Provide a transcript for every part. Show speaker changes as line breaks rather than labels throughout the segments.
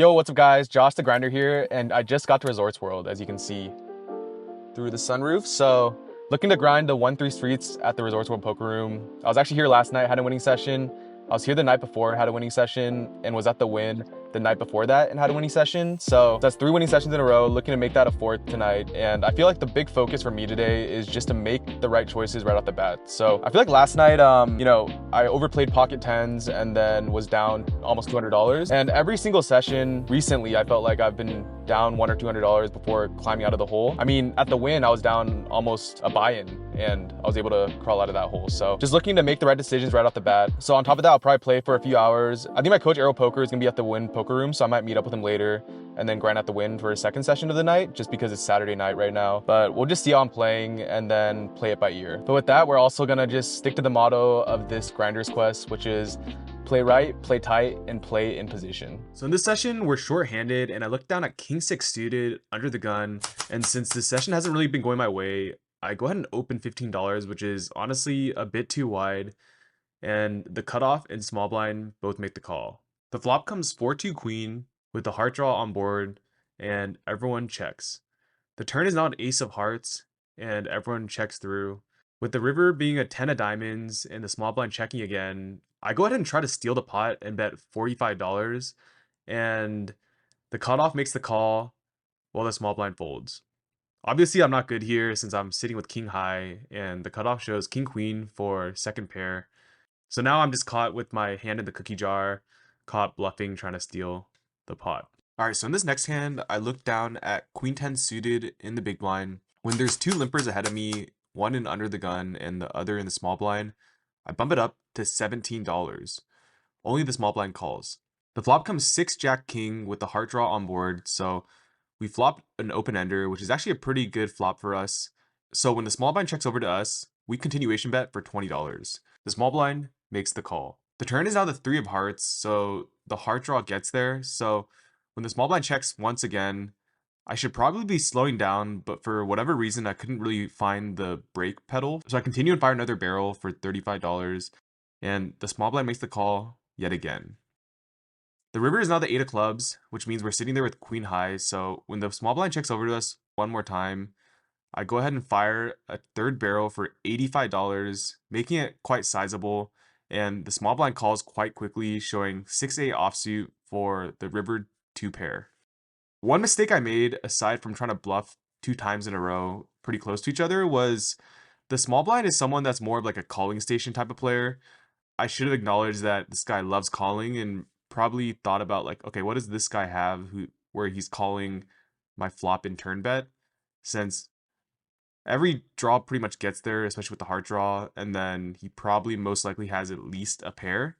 Yo, what's up guys? Josh the Grinder here, and I just got to Resorts World, as you can see through the sunroof. So, looking to grind the 1-3 streets at the Resorts World Poker Room. I was actually here last night, had a winning session. I was here the night before, had a winning session, and was at the Win the night before that and had a winning session. So that's 3 winning sessions in a row, looking to make that a 4th tonight. And I feel like the big focus for me today is just to make the right choices right off the bat. So I feel like last night, I overplayed pocket tens and then was down almost $200. And every single session recently, I felt like I've been down $100 or $200 before climbing out of the hole. I mean, at the Win, I was down almost a buy-in and I was able to crawl out of that hole. So just looking to make the right decisions right off the bat. So on top of that, I'll probably play for a few hours. I think my coach Aero Poker is gonna be at the Win Poker Room, so I might meet up with him later and then grind at the Win for a second session of the night, just because it's Saturday night right now. But we'll just see how I'm playing and then play it by ear. But with that, we're also gonna just stick to the motto of this Grinder's Quest, which is play right, play tight, and play in position. So in this session, we're short-handed, and I looked down at King 6 suited under the gun, and since this session hasn't really been going my way, I go ahead and open $15, which is honestly a bit too wide, and the cutoff and small blind both make the call. The flop comes 4-2 queen with the heart draw on board, and everyone checks. The turn is now an ace of hearts, and everyone checks through. With the river being a 10 of diamonds and the small blind checking again, I go ahead and try to steal the pot and bet $45, and the cutoff makes the call while the small blind folds. Obviously, I'm not good here since I'm sitting with king high, and the cutoff shows king queen for second pair. So now I'm just caught with my hand in the cookie jar, caught bluffing, trying to steal the pot. All right, so in this next hand, I look down at queen 10 suited in the big blind. When there's 2 limpers ahead of me, one in under the gun and the other in the small blind, I bump it up to $17. Only the small blind calls. The flop comes 6 jack king with the heart draw on board, so we flop an open ender, which is actually a pretty good flop for us. So when the small blind checks over to us, we continuation bet for $20. The small blind makes the call. The turn is now the 3 of hearts, so the heart draw gets there. So when the small blind checks once again, I should probably be slowing down, but for whatever reason, I couldn't really find the brake pedal. So I continue and fire another barrel for $35, and the small blind makes the call yet again. The river is now the 8 of clubs, which means we're sitting there with queen high. So when the small blind checks over to us one more time, I go ahead and fire a third barrel for $85, making it quite sizable. And the small blind calls quite quickly, showing 6-8 offsuit for the river 2 pair. One mistake I made, aside from trying to bluff 2 times in a row pretty close to each other, was the small blind is someone that's more of like a calling station type of player. I should have acknowledged that this guy loves calling and probably thought about like, okay, what does this guy have where he's calling my flop in turn bet, since every draw pretty much gets there, especially with the heart draw, and then he probably most likely has at least a pair.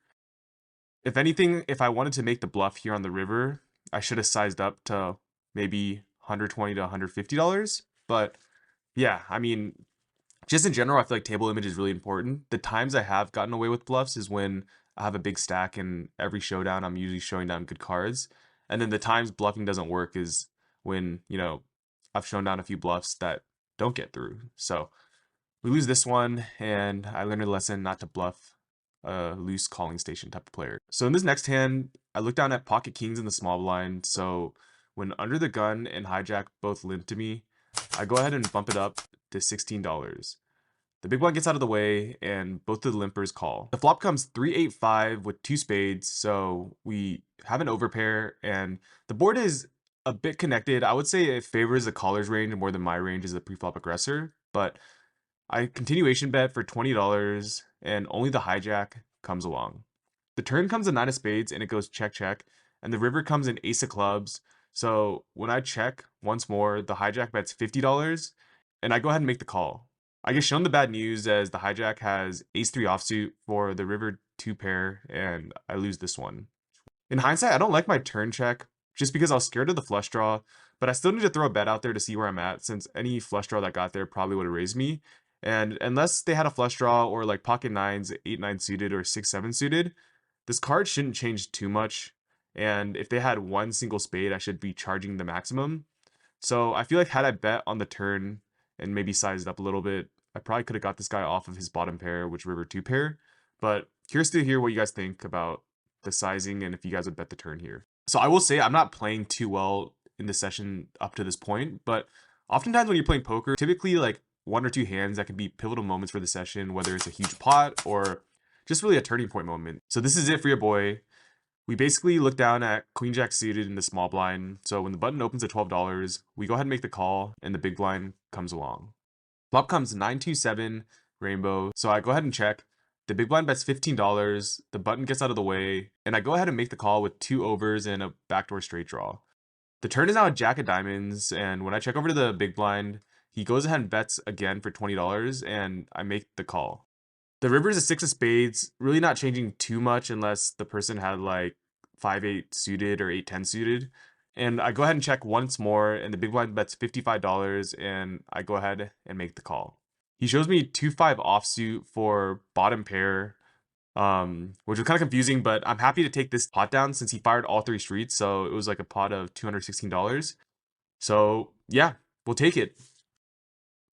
If anything, if I wanted to make the bluff here on the river, I should have sized up to maybe $120 to $150. But yeah, I mean, just in general, I feel like table image is really important. The times I have gotten away with bluffs is when I have a big stack and every showdown I'm usually showing down good cards. And then the times bluffing doesn't work is when, I've shown down a few bluffs that don't get through. So we lose this one, and I learned a lesson not to bluff a loose calling station type of player. So in this next hand, I look down at pocket kings in the small blind. So when under the gun and hijack both limp to me, I go ahead and bump it up to $16. The big blind gets out of the way, and both of the limpers call. The flop comes 3-8-5 with 2 spades, so we have an overpair, and the board is a bit connected. I would say it favors the caller's range more than my range as a preflop aggressor, but I continuation bet for $20, and only the hijack comes along. The turn comes a 9 of spades, and it goes check, check, and the river comes an ace of clubs. So when I check once more, the hijack bets $50, and I go ahead and make the call. I get shown the bad news as the hijack has ace-3 offsuit for the river 2 pair, and I lose this one. In hindsight, I don't like my turn check just because I was scared of the flush draw, but I still need to throw a bet out there to see where I'm at, since any flush draw that got there probably would have raised me. And unless they had a flush draw or like pocket nines, 8-9 suited or 6-7 suited, this card shouldn't change too much. And if they had one single spade, I should be charging the maximum. So I feel like had I bet on the turn and maybe sized up a little bit, I probably could have got this guy off of his bottom pair, which river 2 pair. But curious to hear what you guys think about the sizing and if you guys would bet the turn here. So I will say I'm not playing too well in this session up to this point, but oftentimes when you're playing poker, typically like one or two hands that can be pivotal moments for the session, whether it's a huge pot or just really a turning point moment. So this is it for your boy. We basically look down at Queen Jack suited in the small blind. So when the button opens at $12, we go ahead and make the call and the big blind comes along. Flop comes 927 rainbow. So I go ahead and check. The big blind bets $15. The button gets out of the way, and I go ahead and make the call with 2 overs and a backdoor straight draw. The turn is now a jack of diamonds, and when I check over to the big blind, he goes ahead and bets again for $20, and I make the call. The river is a 6 of spades, really not changing too much unless the person had like 5-8 suited or 8-10 suited. And I go ahead and check once more, and the big blind bets $55, and I go ahead and make the call. He shows me 2-5 offsuit for bottom pair, which was kind of confusing, but I'm happy to take this pot down since he fired all 3 streets, so it was like a pot of $216. So yeah, we'll take it.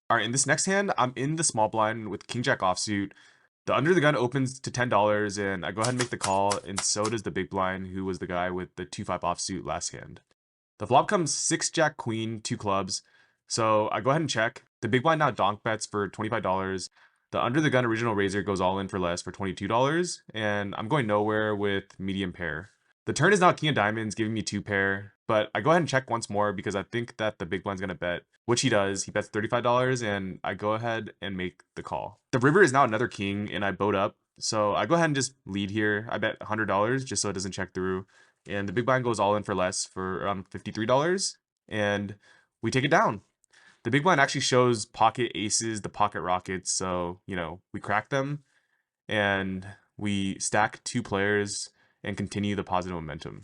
All right, in this next hand, I'm in the small blind with king jack offsuit. The under the gun opens to $10, and I go ahead and make the call, and so does the big blind, who was the guy with the 2-5 offsuit last hand. The flop comes 6 jack queen, 2 clubs, so I go ahead and check. The big blind now donk bets for $25. The under the gun original raiser goes all in for less for $22, and I'm going nowhere with medium pair. The turn is now king of diamonds, giving me 2 pair, but I go ahead and check once more because I think that the big blind's going to bet, which he does. He bets $35, and I go ahead and make the call. The river is now another king, and I boat up, so I go ahead and just lead here. I bet $100 just so it doesn't check through, and the big blind goes all in for less for around $53, and we take it down. The big blind actually shows pocket aces, the pocket rockets, so, we crack them, and we stack 2 players and continue the positive momentum.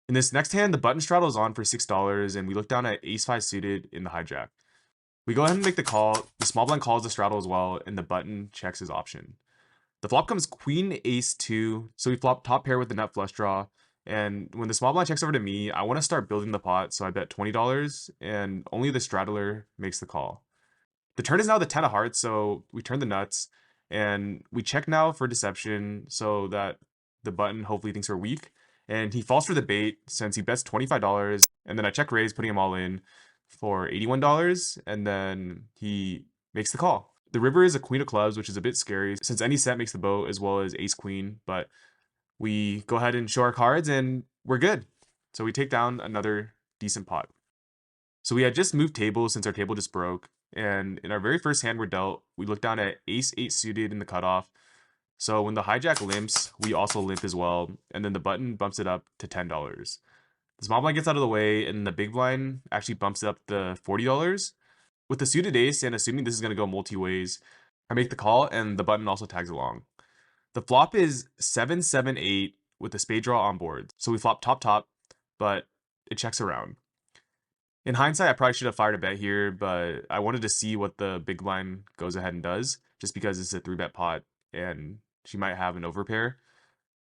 In this next hand, the button straddle is on for $6, and we look down at ace-5 suited in the hijack. We go ahead and make the call. The small blind calls the straddle as well, and the button checks his option. The flop comes queen ace 2, so we flop top pair with the nut flush draw. And when the small blind checks over to me, I want to start building the pot, so I bet $20, and only the straddler makes the call. The turn is now the 10 of hearts, so we turn the nuts, and we check now for deception so that the button hopefully thinks we're weak. And he falls for the bait since he bets $25, and then I check raise, putting him all in for $81, and then he makes the call. The river is a queen of clubs, which is a bit scary since any set makes the boat as well as ace queen, but we go ahead and show our cards and we're good. So we take down another decent pot. So we had just moved tables since our table just broke, and in our very first hand we're dealt, we look down at ace 8 suited in the cutoff. So when the hijack limps, we also limp as well, and then the button bumps it up to $10. The small blind gets out of the way, and the big blind actually bumps it up to $40. With the suited ace, and assuming this is going to go multi-ways, I make the call, and the button also tags along. The flop is 7-7-8 with the spade draw on board. So we flop top, but it checks around. In hindsight, I probably should have fired a bet here, but I wanted to see what the big blind goes ahead and does, just because it's a 3-bet pot, and she might have an overpair.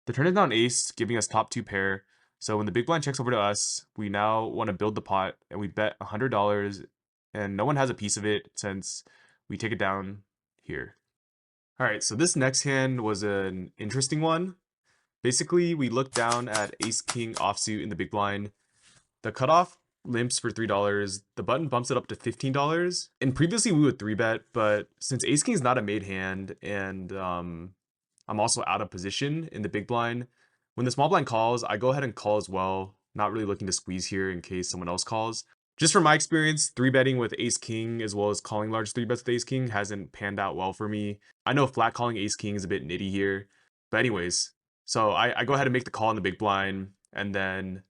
The turn is now an ace, giving us top 2 pair. So when the big blind checks over to us, we now want to build the pot, and we bet $100, and no one has a piece of it since we take it down here. All right, so this next hand was an interesting one. Basically, we look down at ace king offsuit in the big blind. The cutoff limps for $3. The button bumps it up to $15. And previously we would 3-bet, but since ace king is not a made hand, and I'm also out of position in the big blind, when the small blind calls, I go ahead and call as well. Not really looking to squeeze here in case someone else calls. Just from my experience, 3-betting with ace king as well as calling large 3-bets with ace king hasn't panned out well for me. I know flat calling ace king is a bit nitty here, but anyways, so I go ahead and make the call in the big blind, and then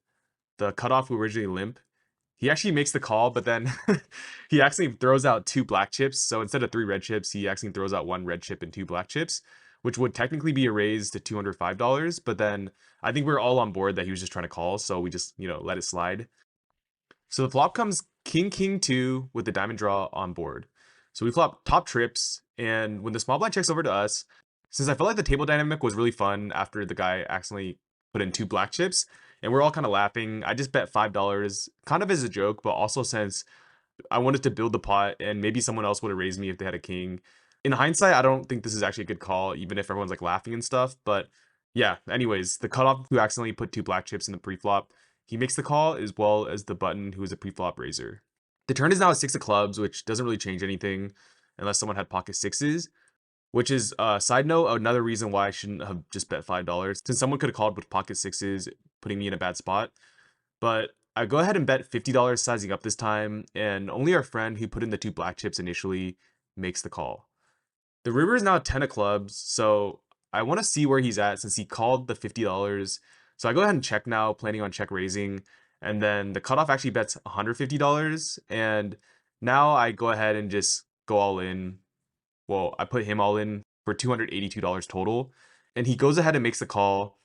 the cutoff we originally limp. He actually makes the call, but then he actually throws out 2 black chips. So instead of 3 red chips, he actually throws out 1 red chip and 2 black chips, which would technically be a raise to $205. But then I think we're all on board that he was just trying to call, so we just, let it slide. So the flop comes king 2 with the diamond draw on board. So we flop top trips, and when the small blind checks over to us, since I felt like the table dynamic was really fun after the guy accidentally put in 2 black chips, and we're all kind of laughing, I just bet $5, kind of as a joke, but also since I wanted to build the pot, and maybe someone else would have raised me if they had a king. In hindsight, I don't think this is actually a good call, even if everyone's like laughing and stuff, but Yeah, anyways, the cutoff who accidentally put 2 black chips in the pre-flop, he makes the call as well as the button who is a pre-flop raiser. The turn is now a 6 of clubs, which doesn't really change anything unless someone had pocket sixes, which is, side note, another reason why I shouldn't have just bet $5, since someone could have called with pocket sixes, putting me in a bad spot. But I go ahead and bet $50 sizing up this time, and only our friend who put in the 2 black chips initially makes the call. The river is now 10 of clubs, so I want to see where he's at since he called the $50. So I go ahead and check now, planning on check raising. And then the cutoff actually bets $150. And now I go ahead and just go all in. Well, I put him all in for $282 total. And he goes ahead and makes the call.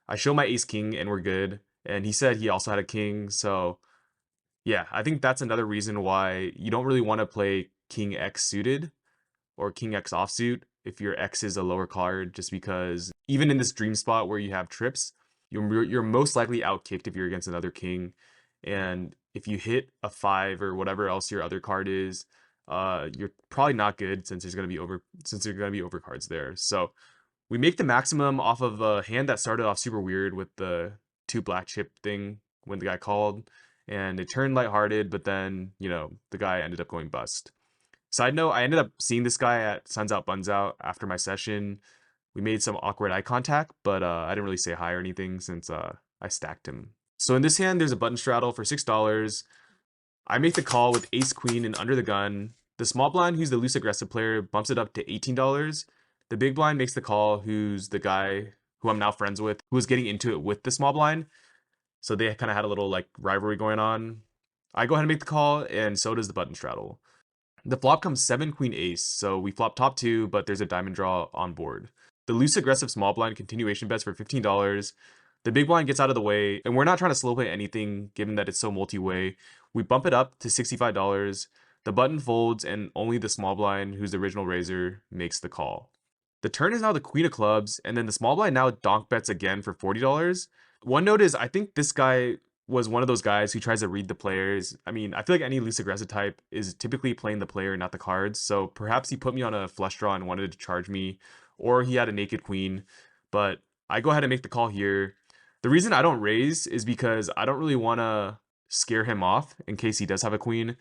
I show my ace king and we're good. And he said he also had a king. So yeah, I think that's another reason why you don't really want to play king X suited or king X offsuit if your X is a lower card, just because even in this dream spot where you have trips, you're most likely outkicked if you're against another king. And if you hit a 5 or whatever else your other card is, you're probably not good since there's gonna be overcards there. So we make the maximum off of a hand that started off super weird with the 2 black chip thing when the guy called, and it turned lighthearted, but then the guy ended up going bust. Side note, I ended up seeing this guy at Suns Out Buns Out after my session. We made some awkward eye contact, but I didn't really say hi or anything since I stacked him. So in this hand, there's a button straddle for $6. I make the call with ace queen and under the gun. The small blind, who's the loose aggressive player, bumps it up to $18. The big blind makes the call, who's the guy who I'm now friends with, who was getting into it with the small blind. So they kind of had a little like rivalry going on. I go ahead and make the call, and so does the button straddle. The flop comes 7 queen ace, so we flop top 2, but there's a diamond draw on board. The loose aggressive small blind continuation bets for $15. The big blind gets out of the way, and we're not trying to slow play anything given that it's so multi-way. We bump it up to $65. The button folds, and only the small blind, who's the original raiser, makes the call. The turn is now the queen of clubs, and then the small blind now donk bets again for $40. One note is I think this guy was one of those guys who tries to read the players. I mean, I feel like any loose aggressive type is typically playing the player, not the cards. So perhaps he put me on a flush draw and wanted to charge me, or he had a naked queen. But I go ahead and make the call here. The reason I don't raise is because I don't really want to scare him off in case he does have a queen.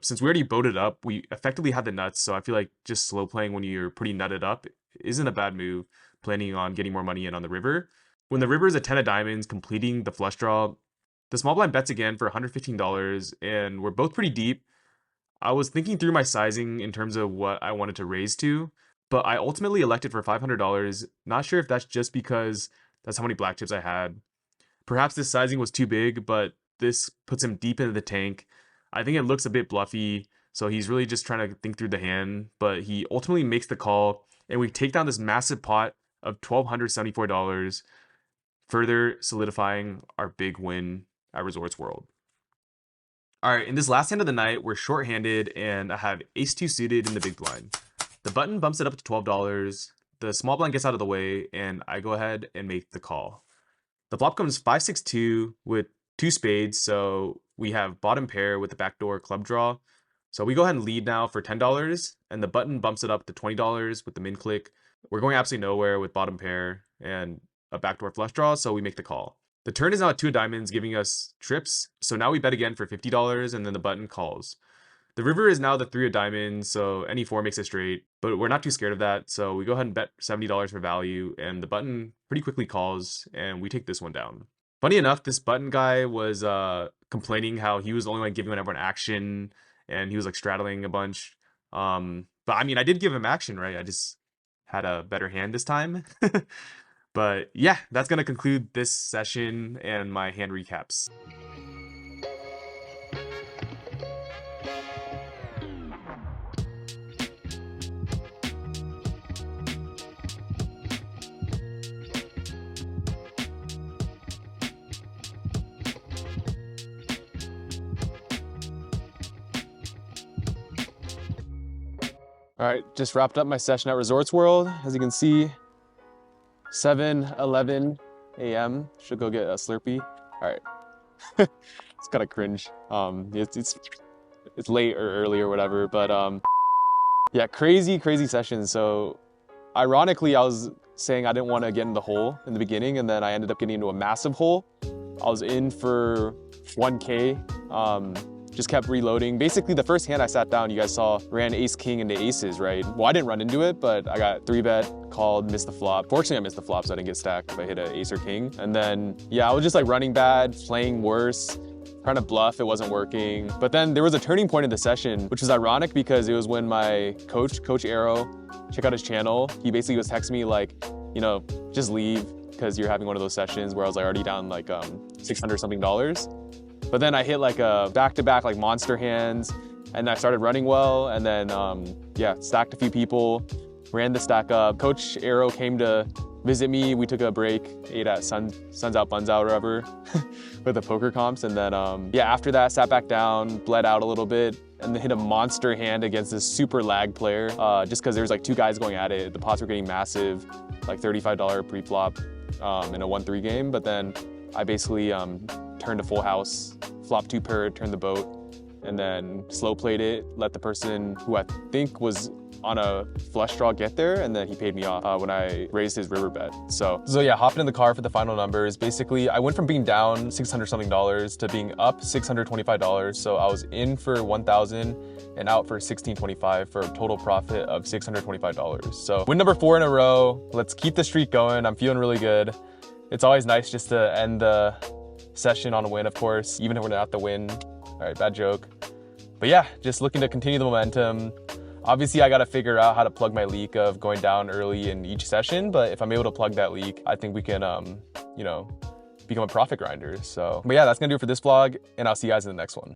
Since we already boated up, we effectively had the nuts. So I feel like just slow playing when you're pretty nutted up isn't a bad move, planning on getting more money in on the river. When the river is a 10 of diamonds, completing the flush draw, the small blind bets again for $115, and we're both pretty deep. I was thinking through my sizing in terms of what I wanted to raise to, but I ultimately elected for $500. Not sure if that's just because that's how many black chips I had. Perhaps this sizing was too big, but this puts him deep into the tank. I think it looks a bit bluffy, so he's really just trying to think through the hand, but he ultimately makes the call, and we take down this massive pot of $1,274, further solidifying our big win at Resorts World. All right, in this last hand of the night, we're shorthanded, and I have ace-2 suited in the big blind. The button bumps it up to $12. The small blind gets out of the way, and I go ahead and make the call. The flop comes 5-6-2 with 2 spades, so we have bottom pair with the backdoor club draw. So we go ahead and lead now for $10, and the button bumps it up to $20 with the min click. We're going absolutely nowhere with bottom pair and a backdoor flush draw, so we make the call. The turn is now 2 of diamonds, giving us trips, so now we bet again for $50, and then the button calls. The river is now the 3 of diamonds, so any 4 makes it straight, but we're not too scared of that, so we go ahead and bet $70 for value, and the button pretty quickly calls, and we take this one down. Funny enough, this button guy was complaining how he was the only one giving everyone action, and he was like straddling a bunch. But I mean, I did give him action, right? I just had a better hand this time. But yeah, that's going to conclude this session and my hand recaps. All right, just wrapped up my session at Resorts World. As you can see, 7:11 a.m. Should go get a Slurpee. All right, it's kind of cringe. It's late or early or whatever, but yeah, crazy session. So ironically, I was saying I didn't want to get in the hole in the beginning, and then I ended up getting into a massive hole. I was in for 1K, just kept reloading. Basically, the first hand I sat down, you guys saw, ran ace king into aces, right? Well, I didn't run into it, but I got 3-bet, called, missed the flop. Fortunately, I missed the flop, so I didn't get stacked if I hit an ace or king. And then, yeah, I was just like running bad, playing worse, trying to bluff, it wasn't working. But then there was a turning point in the session, which was ironic because it was when my Coach Arrow, check out his channel, he basically was texting me like, you know, just leave because you're having one of those sessions where I was like already down like $600 something. But then I hit like a back-to-back like monster hands, and I started running well, and then yeah, stacked a few people, ran the stack up. Coach Arrow came to visit me. We took a break, ate at Suns Out Buns Out or whatever with the poker comps, and then yeah, after that sat back down, bled out a little bit, and then hit a monster hand against this super lag player, just because there's like 2 guys going at it. The pots were getting massive, like $35 pre-flop in a 1-3 game, but then I basically turned a full house, flopped 2 pair, turned the boat, and then slow played it, let the person who I think was on a flush draw get there, and then he paid me off when I raised his river bet. So yeah, hopping in the car for the final numbers. Basically, I went from being down $600 something to being up $625. So I was in for 1,000 and out for 1625 for a total profit of $625. So win number 4 in a row. Let's keep the streak going. I'm feeling really good. It's always nice just to end the session on a win, of course, even if we're not the win. All right, bad joke. But yeah, just looking to continue the momentum. Obviously, I got to figure out how to plug my leak of going down early in each session, but if I'm able to plug that leak, I think we can, you know, become a profit grinder. So, but yeah, that's gonna do it for this vlog, and I'll see you guys in the next one.